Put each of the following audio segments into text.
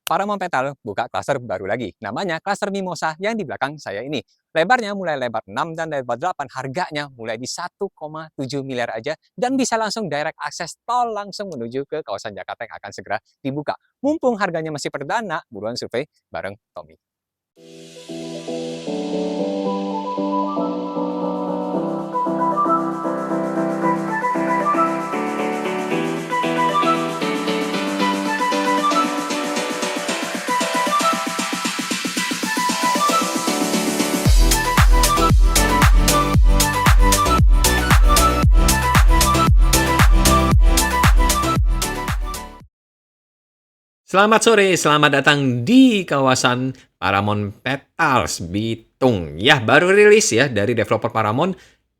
Paramount Petal buka klaster baru lagi. Namanya klaster Mimosa yang di belakang saya ini. Lebarnya mulai lebar 6 dan lebar 8. Harganya mulai di 1,7 miliar aja. Dan bisa langsung direct akses tol langsung menuju ke kawasan Jakarta yang akan segera dibuka. Mumpung harganya masih perdana, buruan survei bareng Tommy. Selamat sore, selamat datang di kawasan Paramount Petals Bitung. Ya, baru rilis ya dari developer Paramount.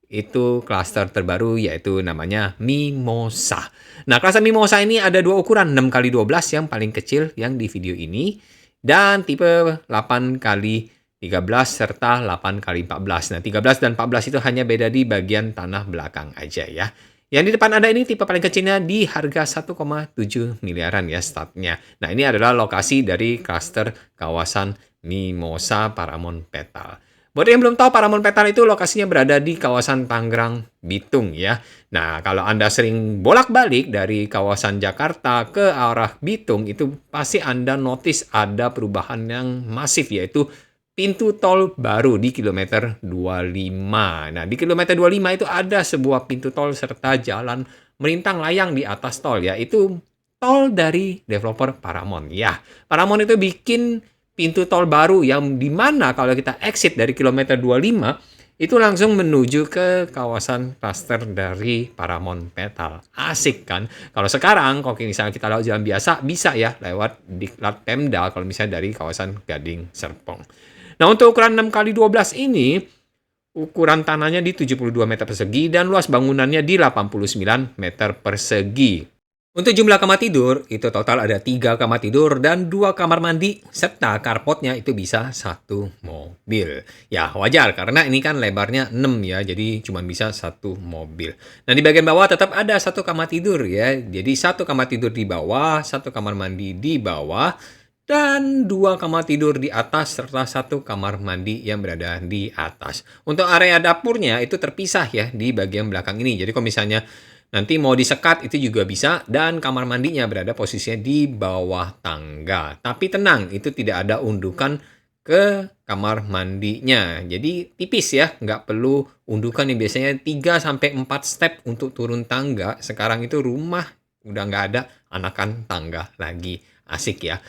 Itu klaster terbaru yaitu namanya Mimosa. Nah, klaster Mimosa ini ada dua ukuran, 6x12 yang paling kecil yang di video ini, dan tipe 8x13 serta 8x14. Nah, 13 dan 14 itu hanya beda di bagian tanah belakang aja ya. Yang di depan ada ini tipe paling kecilnya di harga 1,7 miliaran ya startnya. Nah, ini adalah lokasi dari klaster kawasan Mimosa Paramount Petal. Buat yang belum tahu, Paramount Petal itu lokasinya berada di kawasan Tangerang, Bitung ya. Nah, kalau Anda sering bolak-balik dari kawasan Jakarta ke arah Bitung, itu pasti Anda notice ada perubahan yang masif, yaitu pintu tol baru di kilometer 25. Nah, di kilometer 25 itu ada sebuah pintu tol serta jalan melintang layang di atas tol, yaitu tol dari developer Paramount. Ya, Paramount itu bikin pintu tol baru yang dimana kalau kita exit dari kilometer 25, itu langsung menuju ke kawasan klaster dari Paramount Petal. Asik kan? Kalau sekarang, kalau misalnya kita lewat jalan biasa, bisa ya lewat Diklat Pemda kalau misalnya dari kawasan Gading Serpong. Nah, untuk ukuran 6x12 ini, ukuran tanahnya di 72 meter persegi dan luas bangunannya di 89 meter persegi. Untuk jumlah kamar tidur, itu total ada 3 kamar tidur dan 2 kamar mandi, serta carportnya itu bisa 1 mobil. Ya, wajar karena ini kan lebarnya 6 ya, jadi cuma bisa 1 mobil. Nah, di bagian bawah tetap ada 1 kamar tidur ya, jadi 1 kamar tidur di bawah, 1 kamar mandi di bawah, dan 2 kamar tidur di atas serta 1 kamar mandi yang berada di atas. Untuk area dapurnya itu terpisah ya di bagian belakang ini. Jadi kalau misalnya nanti mau disekat itu juga bisa, dan kamar mandinya berada posisinya di bawah tangga. Tapi tenang, itu tidak ada undukan ke kamar mandinya. Jadi tipis ya, nggak perlu undukan yang biasanya 3-4 step untuk turun tangga. Sekarang itu rumah udah nggak ada anakan tangga lagi. Asik ya.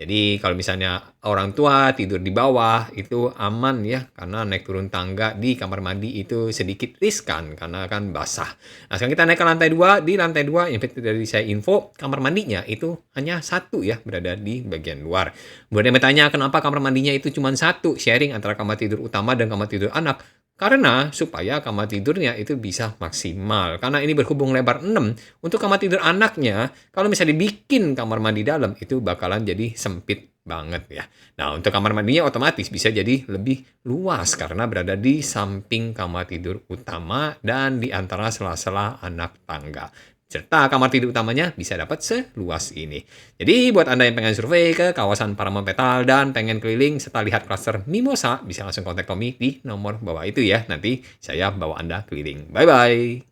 Jadi kalau misalnya orang tua tidur di bawah itu aman ya, karena naik turun tangga di kamar mandi itu sedikit riskan karena kan basah. Nah, sekarang kita naik ke lantai 2. Di lantai 2 yang dari saya info, kamar mandinya itu hanya 1 ya, berada di bagian luar. Buat yang bertanya kenapa kamar mandinya itu cuma 1, sharing antara kamar tidur utama dan kamar tidur anak. Karena supaya kamar tidurnya itu bisa maksimal. Karena ini berhubung lebar 6, untuk kamar tidur anaknya, kalau misalnya dibikin kamar mandi dalam, itu bakalan jadi sempit banget ya. Nah, untuk kamar mandinya otomatis bisa jadi lebih luas karena berada di samping kamar tidur utama dan di antara sela-sela anak tangga. Serta kamar tidur utamanya bisa dapat seluas ini. Jadi buat Anda yang pengen survei ke kawasan Paramount Petal dan pengen keliling serta lihat klaster Mimosa, bisa langsung kontak Tommy di nomor bawah itu ya. Nanti saya bawa Anda keliling. Bye-bye!